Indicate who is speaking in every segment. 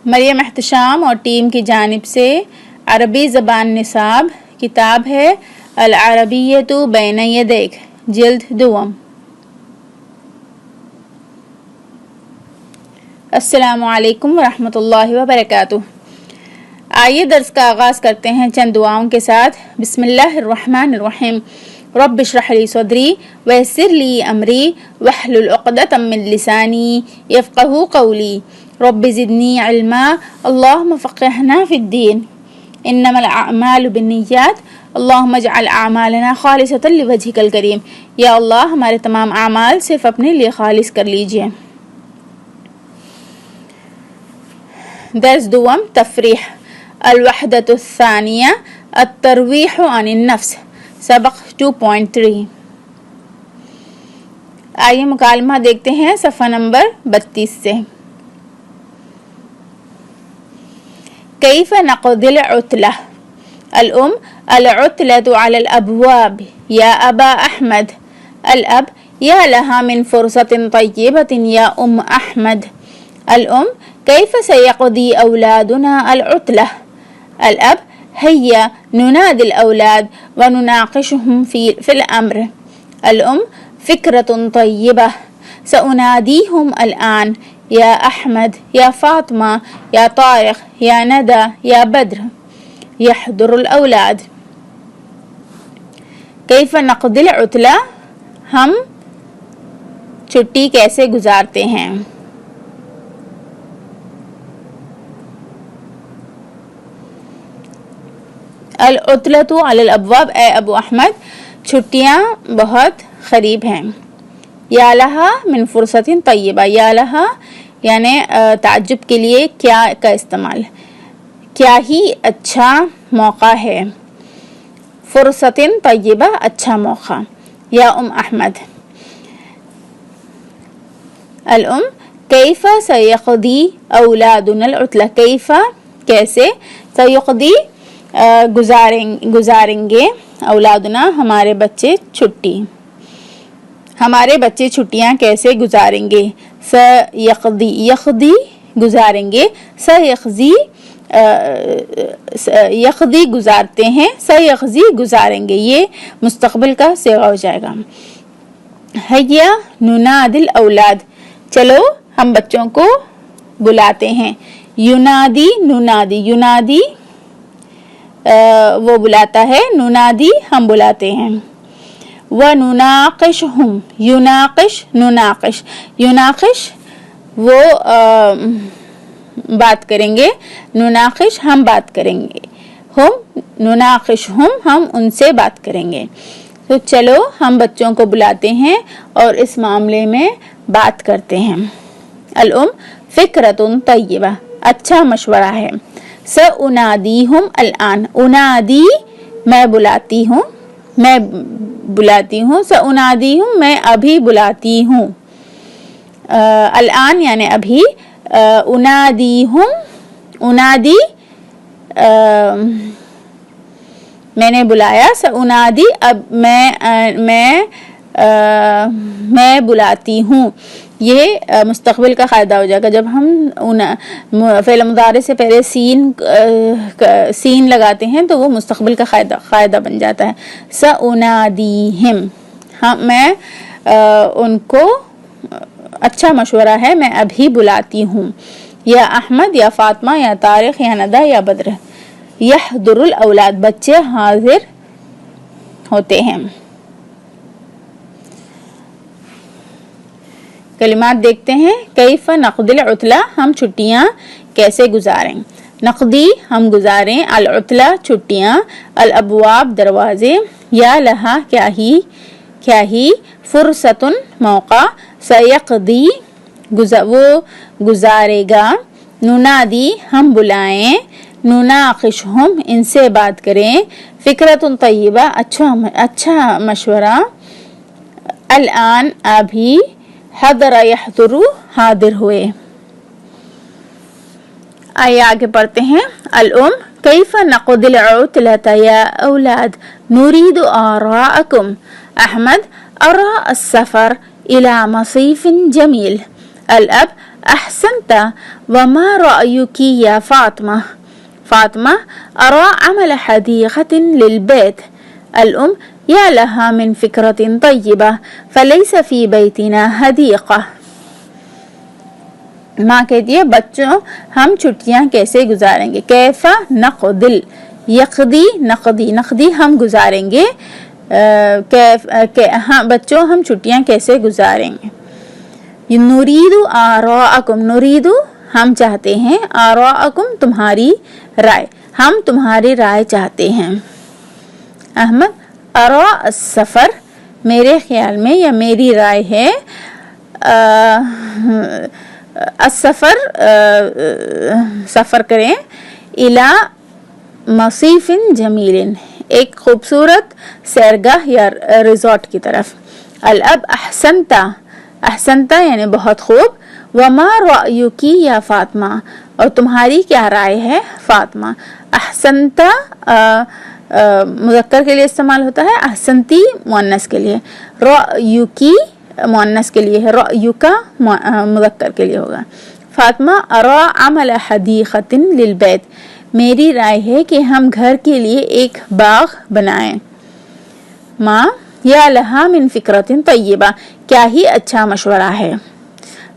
Speaker 1: मरियम एहतशाम और टीम की जानिब से अरबी ज़बान निसाब किताब है अल अरबिय्यतु बैन यदैक जिल्द दुवम। अस्सलामु अलैकुम वरहमतुल्लाहि वबरकातुह। आइए दर्स का आगाज़ करते हैं चंद दुआओं के साथ। बिस्मिल्लाहिर्रहमानिर्रहीम। रब्बि इश्रह ली सदरी वयस्सिर ली अमरी वहलुल उक़दतम मिन लिसानी यफ़क़हू क़ौली रब्बि ज़िदनी इल्मा अल्लाहुम्मा फ़क़्हिना फ़िद्दीन इन्नमल अअमालु बिन्निय्यात अल्लाहुम्मा इजअल अअमालना ख़ालिसतन लिवजहिकल करीम। या अल्लाह हमारे तमाम अमाल सिर्फ अपने लिए खालिस कर लीजिए। दर्स दुवम तफ़रीह अल-वहदतु अस्सानिया अत-तरवीहु अनिन नफ्स सबक 2.3। आइए मुकालमा देखते हैं सफ़ा नंबर 32 से। कैफ़ नक़दिल उतला अल-उम अल-उतलतु अलल अबवाब या अबा अहमद अल-अब या लहा मिन फ़ुरसतिन तय्यबतिन या अहमद अल-उम कैफ़ सयक़दी औलादुना अल-उतला अल-अब हैया नुनादिल औलाद व नुनाक़िशुहुम फ़िल अम्र अल-उम फ़िक्रतुन तय्यबह सउनादीहुम अल-आन या अहमद या फ़ातिमा या तारिक़ या नदा या बद्र यहदुरुल औलाद। कैफ़ नक़दिल उतला हम छुट्टी कैसे गुजारते हैं। अल-उतलतु अलल अबवाब ए अबू अहमद छुट्टियाँ बहुत क़रीब हैं। या लहा मिन फ़ुरसतिन तय्यबा या लहा यानी ताज्जुब के लिए क्या का इस्तेमाल, क्या ही अच्छा मौका है। फ़ुरसतिन तय्यबा अच्छा मौका। या अहमद अल-उम कैफ़ा सयक़दी औलादुनल उतला कैफ़ा कैसे सयक़दी गुजारेंगे औलादुना हमारे बच्चे छुट्टी, हमारे बच्चे छुट्टियाँ कैसे गुजारेंगे। सयक़दी यक़दी गुजारेंगे सयक़ज़ी यक़दी गुजारते हैं सयक़ज़ी गुजारेंगे ये मुस्तक़बिल का सिगा हो जाएगा। हैया नुनादिल औलाद चलो हम बच्चों को बुलाते हैं। युनादी नुनादी युनादी वो बुलाता है, नुनादी हम बुलाते हैं। व नुनाक़िशुहुम युनाक़िश नुनाक़िश युनाक़िश वो बात करेंगे, नुनाक़िश हम बात करेंगे, हम नुनाक़िशुहुम हम उनसे बात करेंगे। तो चलो हम बच्चों को बुलाते हैं और इस मामले में बात करते हैं। अल-उम फ़िक्रतुन तय्यबा अच्छा मशवरा है। सउनादीहुम अल-आन उनादी मैं बुलाती हूँ, मैं बुलाती हूँ। सउनादीहुम मैं अभी बुलाती हूँ। अल-आन यानी अभी। उनादीहुम उनादी मैंने बुलाया। सउनादी अब मैं बुलाती हूँ। ये मुस्तक़बिल का क़ायदा हो जाएगा। जब हम फ़ेल मुज़ारे से पहले सीन लगाते हैं तो वो मुस्तक़बिल का क़ायदा बन जाता है। सउनादीहिम हाँ मैं उनको अच्छा मशवरा है, मैं अभी बुलाती हूँ। या अहमद या फ़ातिमा या तारिक़ या नदा या बद्र यहदुरुल औलाद बच्चे हाजिर होते हैं। कलिमात देखते हैं। कैफ़ नक़दिल उतला हम छुट्टियाँ कैसे गुजारें। नक़दी हम गुजारें, अल-उतला छुट्टियाँ, अल-अबवाब दरवाज़े, या लहा क्या ही फ़ुरसतुन मौका, सयक़दी वो गुजारेगा, नुनादी हम बुलाएं, नुनाक़िशुहुम इनसे बात करें, फ़िक्रतुन तय्यबा अच्छा मशवरा, अल-आन अभी, हदरा यहदुरु हादिर हुए। आइए आगे पढ़ते हैं। अल-उम कैफ़ नक़दिल उतलता या औलाद नुरीदु आराअकुम अहमद अरा अस्सफ़र इला मसीफ़िन जमील अल-अब अहसनता وما رأيك يا فاطمة فاطمة أرى عمل حديقة للبيت الأم يا لها من فكرة طيبة فليس في بيتنا حديقة ماں کہتی ہے بچوں ہم چھٹیاں کیسے گزاریں گے کیفا نقدل یقدی نقدی ہم گزاریں گے ہاں بچوں ہم چھٹیاں کیسے گزاریں گے نرید آراءکم نرید ہم چاہتے ہیں آراءکم تمہاری رائے ہم تمہاری رائے چاہتے ہیں احمد آراء السفر میرے خیال میں یا میری رائے ہے السفر سفر کریں الی مصیف جمیل ایک خوبصورت سیرگاہ یا ریزورٹ کی طرف الاب احسنتا یعنی بہت خوب وما رأیکی یا فاطمہ اور تمہاری کیا رائے ہے فاطمہ احسنتا مذکر کے لیے استعمال ہوتا ہے احسنتی مؤنث کے لیے رأیکی مؤنث کے لیے ہے رأیکا مذکر کے لیے ہوگا فاطمہ ارا عمل حدیقۃ للبیت میری رائے ہے کہ ہم گھر کے لیے ایک باغ بنائیں ماں یا لہا من فکرۃ طیبہ کیا ہی اچھا مشورہ ہے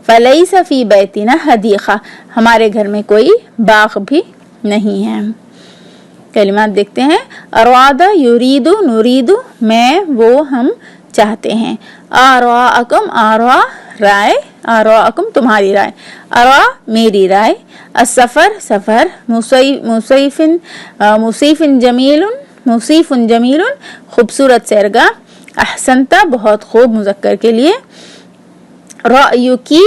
Speaker 1: فلیس فی بیتنا حدیقہ ہمارے گھر میں کوئی باغ بھی نہیں ہے کلمات دیکھتے ہیں ارادہ یرید نرید میں وہ ہم چاہتے ہیں آراءکم آراء رائے آراءکم تمہاری رائے آراء میری رائے السفر سفر مصیف جمیل خوبصورت سیرگاہ احسنتا بہت خوب مذکر کے لیے رأیکی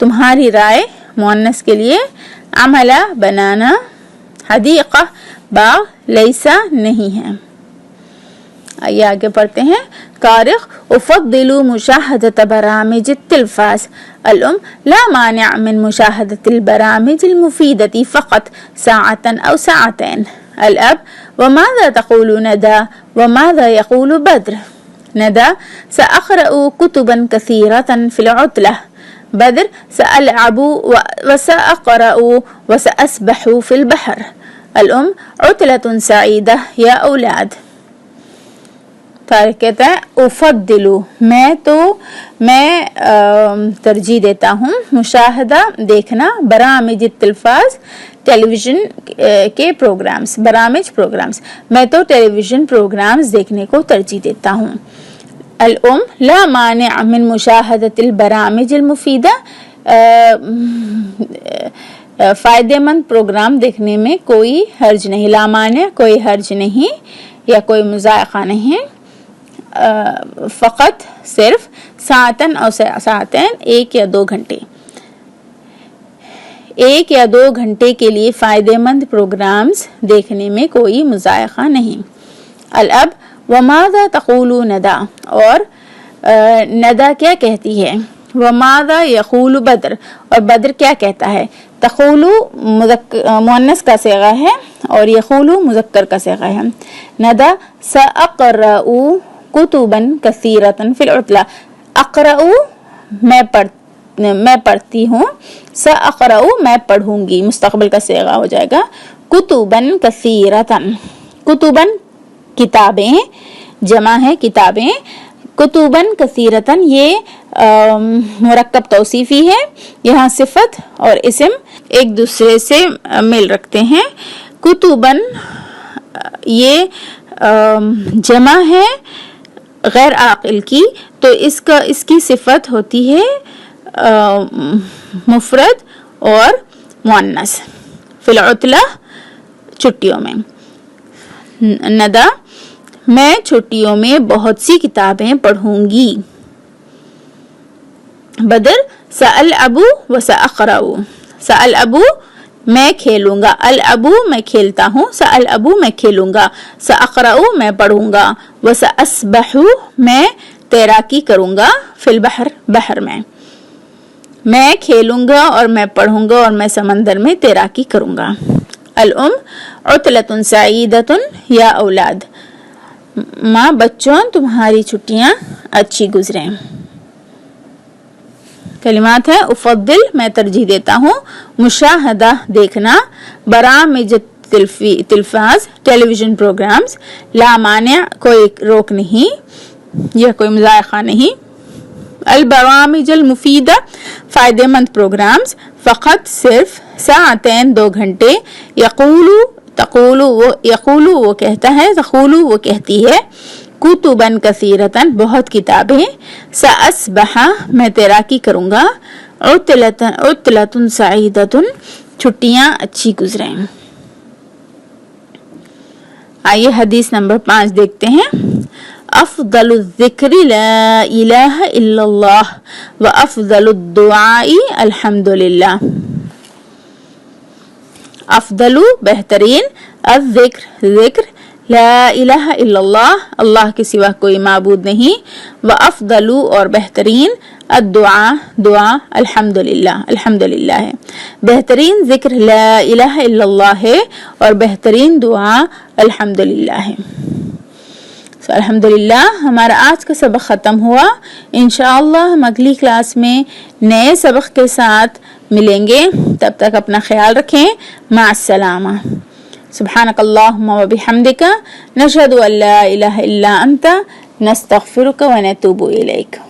Speaker 1: تمہاری رائے مؤنث کے لیے عملہ بنانا حدیقہ باغ لیسا نہیں ہے آئیے آگے پڑھتے ہیں کارخ افضل مشاہدة برامج التلفاز الام لا مانع من مشاهدة البرامج المفيدة فقط ساعة أو ساعتين الأب وماذا تقول ندى وماذا يقول بدر ندى سأقرأ كتبا كثيرة في العطلة بدر سألعب وسأقرأ وسأسبح في البحر الأم عطلة سعيدة يا أولاد طارق کہتا ہے افضلو میں ترجیح دیتا ہوں مشاہدہ دیکھنا برامج التلفاز ٹیلی ویژن کے پروگرامز برامج پروگرامز میں تو ٹیلی ویژن پروگرامز دیکھنے کو ترجیح دیتا ہوں الام لا مانع من مشاہدة البرامج المفیدہ فائدے مند پروگرام دیکھنے میں کوئی حرج نہیں لا مانع کوئی حرج نہیں یا کوئی مضائقہ نہیں فقط صرف ساعتن اور ساعتین ایک یا دو گھنٹے کے لیے فائدے مند پروگرامز دیکھنے میں کوئی مضائقہ نہیں الاب وماذا تقول ندى اور ندى کیا کہتی ہے وماذا يقول بدر اور بدر کیا کہتا ہے تقول مؤنث کا صیغہ ہے اور یقول مذکر کا صیغہ ہے ندى سأقرأ کتبا کثیرۃ فی العطلہ اقرأ میں پڑھتی ہوں سأقرأ میں پڑھوں گی مستقبل کا صیغہ ہو جائے گا کتبا کثیرۃ کتبا کتابیں جمع ہے کتابیں کتبا کثیرۃ یہ مرکب توصیفی ہے یہاں صفت اور اسم ایک دوسرے سے میل رکھتے ہیں کتبا یہ جمع ہے غیر عاقل کی تو اس کی صفت ہوتی ہے مفرد اور مؤنث فی العطلہ چھٹیوں میں ندى میں چھٹیوں میں بہت سی کتابیں پڑھوں گی بدر سألعب وسأقرأ سألعب میں کھیلوں گا العبو میں کھیلتا ہوں سألعبو میں کھیلوں گا سأقرأ میں پڑھوں گا وسأسبح میں تیراکی کروں گا فی البحر بحر میں کھیلوں گا اور میں پڑھوں گا اور میں سمندر میں تیراکی کروں گا الام عطلۃ سعیدۃ یا اولاد ماں بچوں تمہاری چھٹیاں اچھی گزریں कलिमात है उफ़द्दिल मैं तरजीह देता हूँ, मुशाहदा देखना, बरामिज तिल्फाज टेलीविज़न प्रोग्राम्स, ला मानिया कोई रोक नहीं, यह कोई मुज़ायक़ा नहीं, अल बरामिज अल मुफीदा फ़ायदेमंद प्रोग्राम्स, फ़क़त सिर्फ, साअतैन 2 घंटे, यक़ूलु वो कहता है, तक़ूलु वो कहती है, कुतुबन कसीरतन बहुत किताबें, सअस्बहा मैं तैराकी करूँगा, उतलतुन सईदतुन छुट्टियाँ अच्छी गुजरें। आइए हदीस नंबर 5 देखते हैं। अफ़दलुल ज़िक्रि ला इलाहा इल्लल्लाह व अफ़दलुद दुआई अल्हम्दुलिल्लाह। अफ़दलु बेहतरीन, ज़िक्र ला इलाहा इल्लल्लाह अल्लाह के सिवा कोई माबूद नहीं, व अफ़दलु और बेहतरीन, दुआ अल्हम्दुलिल्लाह है। बेहतरीन ज़िक्र ला इलाहा इल्लल्लाह है और बेहतरीन दुआ अल्हम्दुलिल्लाह है। अल्हम्दुलिल्लाह हमारा आज का सबक ख़त्म हुआ। इंशाअल्लाह हम अगली क्लास में नए सबक के साथ मिलेंगे। तब तक अपना ख्याल रखें। माअस्सलामा। सुब्हानकल्लाहुम्मा व बिहम्दिका नशहदु अल्ला इलाहा इल्ला अंता नस्तगफिरुका व नतूबु इलैक।